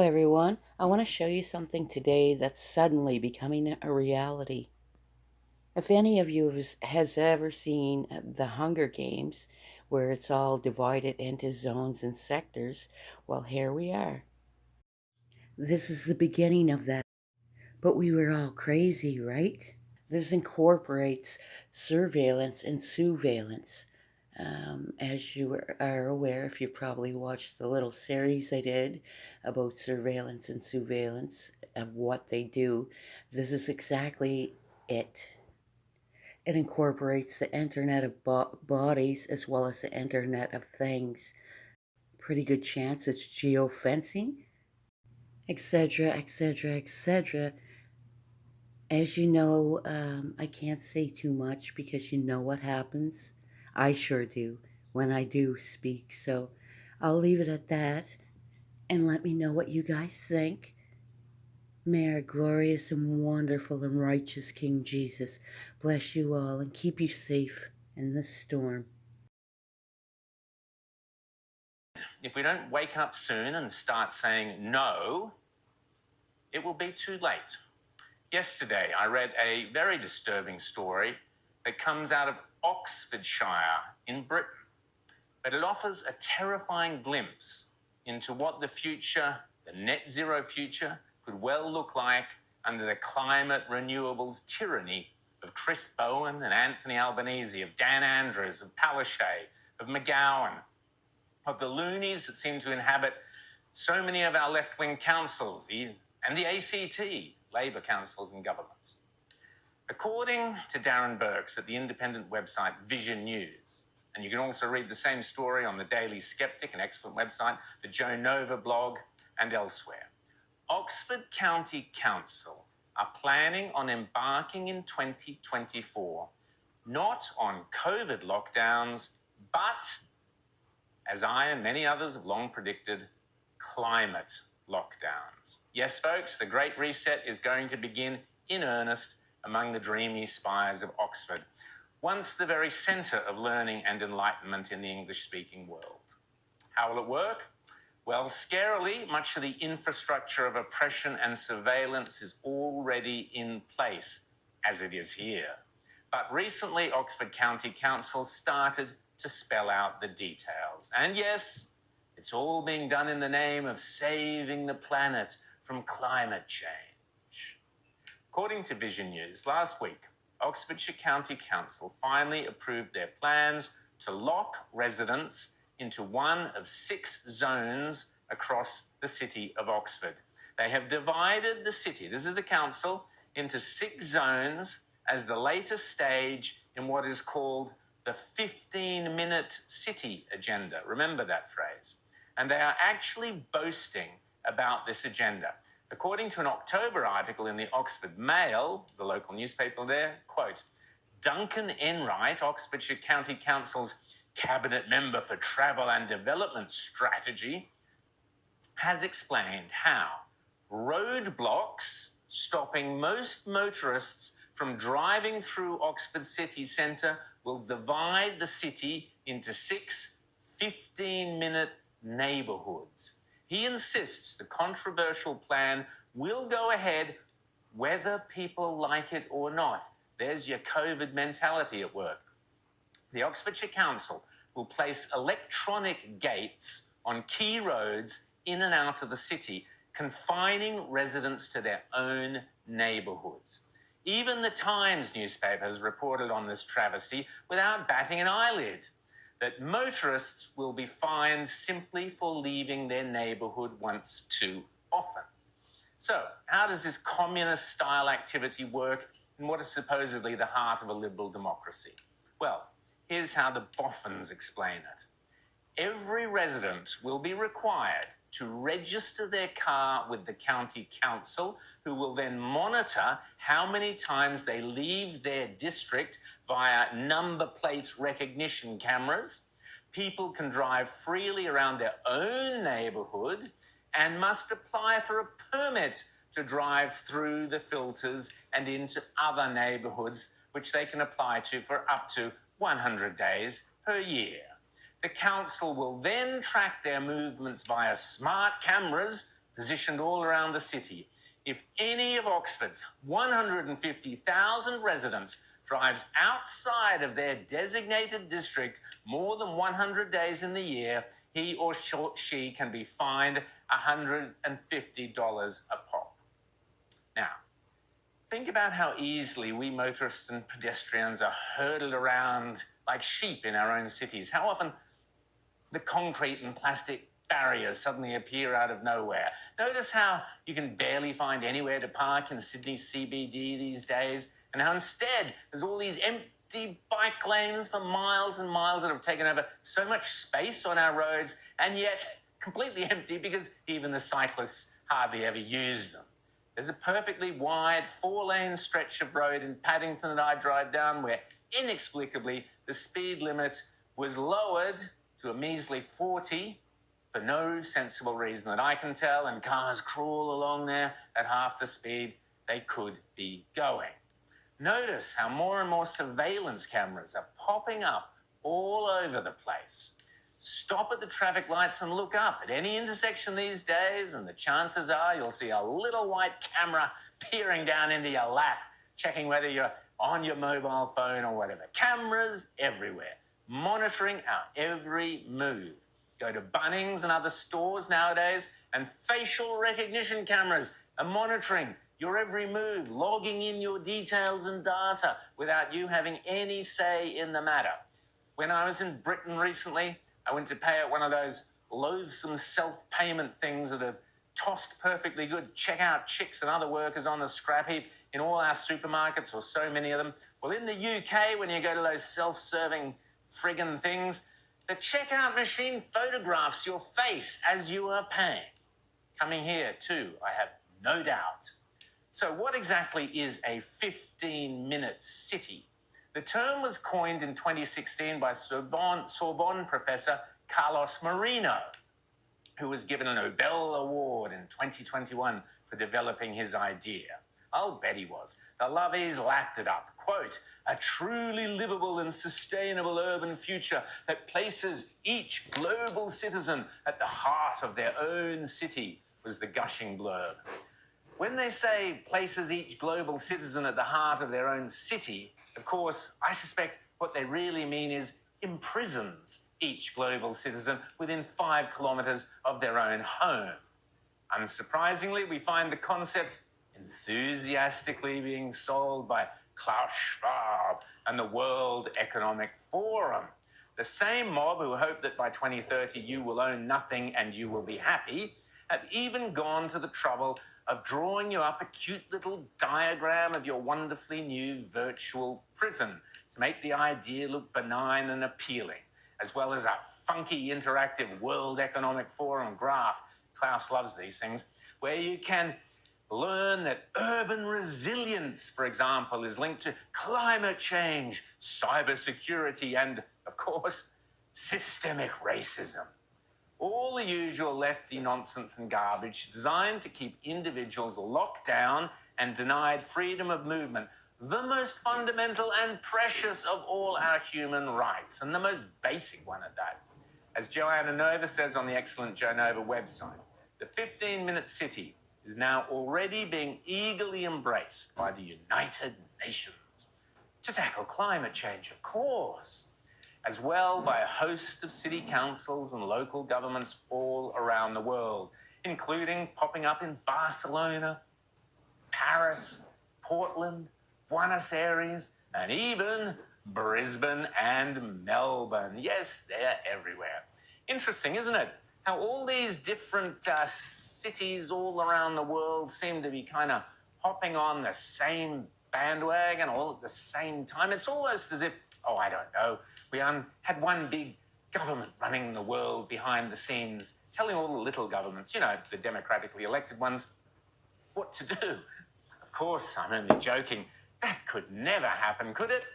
everyone. I want to show you something today that's suddenly becoming a reality. If any of you has ever seen the Hunger Games, where it's all divided into zones and sectors, well, here we are. This is the beginning of that. But we were all crazy, right? This incorporates surveillance and surveillance. As you are aware, if you probably watched the little series I did about surveillance and surveillance of what they do, this is exactly it. It incorporates the Internet of bodies as well as the Internet of things. Pretty good chance it's geofencing, etc., etc., etc. As you know, I can't say too much because you know what happens. I sure do when I do speak, so I'll leave it at that and let me know what you guys think. May our glorious and wonderful and righteous King Jesus bless you all and keep you safe in this storm. If we don't wake up soon and start saying no, it will be too late. Yesterday, I read a very disturbing story that comes out of Oxfordshire in Britain, but it offers a terrifying glimpse into what the future, the net zero future, could well look like under the climate renewables tyranny of Chris Bowen and Anthony Albanese, of Dan Andrews, of Palaszczuk, of McGowan, of the loonies that seem to inhabit so many of our left-wing councils and the ACT, Labor councils and governments. According to Darren Burks at the independent website Vision News, and you can also read the same story on the Daily Skeptic, an excellent website, the Joe Nova blog, and elsewhere, Oxford County Council are planning on embarking in 2024 not on COVID lockdowns, but, as I and many others have long predicted, climate lockdowns. Yes, folks, the Great Reset is going to begin in earnest among the dreamy spires of Oxford, once the very centre of learning and enlightenment in the English-speaking world. How will it work? Well, scarily, much of the infrastructure of oppression and surveillance is already in place, as it is here. But recently, Oxford County Council started to spell out the details. And yes, it's all being done in the name of saving the planet from climate change. According to Vision News, last week, Oxfordshire County Council finally approved their plans to lock residents into one of 6 zones across the city of Oxford. They have divided the city, this is the council, into 6 zones as the latest stage in what is called the 15-minute city agenda. Remember that phrase. And they are actually boasting about this agenda. According to an October article in the Oxford Mail, the local newspaper there, quote, Duncan Enright, Oxfordshire County Council's Cabinet Member for Travel and Development Strategy, has explained how roadblocks stopping most motorists from driving through Oxford city centre will divide the city into 6 15-minute neighbourhoods. He insists the controversial plan will go ahead whether people like it or not. There's your COVID mentality at work. The Oxfordshire Council will place electronic gates on key roads in and out of the city, confining residents to their own neighbourhoods. Even the Times newspaper has reported on this travesty without batting an eyelid, that motorists will be fined simply for leaving their neighbourhood once too often. So, how does this communist-style activity work in what is supposedly the heart of a liberal democracy? Well, here's how the boffins explain it. Every resident will be required to register their car with the county council, who will then monitor how many times they leave their district via number plate recognition cameras. People can drive freely around their own neighbourhood and must apply for a permit to drive through the filters and into other neighbourhoods, which they can apply to for up to 100 days per year. The council will then track their movements via smart cameras positioned all around the city. If any of Oxford's 150,000 residents drives outside of their designated district more than 100 days in the year, he or she can be fined $150 a pop. Now, think about how easily we motorists and pedestrians are herded around like sheep in our own cities. How often the concrete and plastic barriers suddenly appear out of nowhere. Notice how you can barely find anywhere to park in Sydney CBD these days, and how instead there's all these empty bike lanes for miles and miles that have taken over so much space on our roads, and yet completely empty because even the cyclists hardly ever use them. There's a perfectly wide 4-lane stretch of road in Paddington that I drive down where inexplicably the speed limit was lowered to a measly 40 for no sensible reason that I can tell, and cars crawl along there at half the speed they could be going. Notice how more and more surveillance cameras are popping up all over the place. Stop at the traffic lights and look up at any intersection these days, and the chances are you'll see a little white camera peering down into your lap, checking whether you're on your mobile phone or whatever. Cameras everywhere, monitoring our every move. Go to Bunnings and other stores nowadays, and facial recognition cameras are monitoring your every move, logging in your details and data without you having any say in the matter. When I was in Britain recently, I went to pay at one of those loathsome self-payment things that have tossed perfectly good checkout chicks and other workers on the scrap heap in all our supermarkets, or so many of them. Well, in the UK, when you go to those self-serving friggin' things, the checkout machine photographs your face as you are paying. Coming here too, I have no doubt. So what exactly is a 15-minute city? The term was coined in 2016 by Sorbonne professor Carlos Marino, who was given a Nobel Award in 2021 for developing his idea. I'll bet he was. The lovies lapped it up. Quote, "A truly livable and sustainable urban future that places each global citizen at the heart of their own city," was the gushing blurb. When they say places each global citizen at the heart of their own city, of course, I suspect what they really mean is imprisons each global citizen within 5 kilometres of their own home. Unsurprisingly, we find the concept enthusiastically being sold by Klaus Schwab and the World Economic Forum. The same mob who hope that by 2030 you will own nothing and you will be happy have even gone to the trouble of drawing you up a cute little diagram of your wonderfully new virtual prison to make the idea look benign and appealing, as well as a funky interactive World Economic Forum graph. Klaus loves these things, where you can learn that urban resilience, for example, is linked to climate change, cybersecurity, and, of course, systemic racism. All the usual lefty nonsense and garbage designed to keep individuals locked down and denied freedom of movement, the most fundamental and precious of all our human rights, and the most basic one at that. As Joanna Nova says on the excellent Joe Nova website, the 15-minute city is now already being eagerly embraced by the United Nations to tackle climate change, of course, as well by a host of city councils and local governments all around the world, including popping up in Barcelona, Paris, Portland, Buenos Aires, and even Brisbane and Melbourne. Yes, they're everywhere. Interesting, isn't it? How all these different cities all around the world seem to be kind of hopping on the same bandwagon all at the same time. It's almost as if, oh, I don't know, we had one big government running the world behind the scenes, telling all the little governments, you know, the democratically elected ones, what to do. Of course, I'm only joking. That could never happen, could it?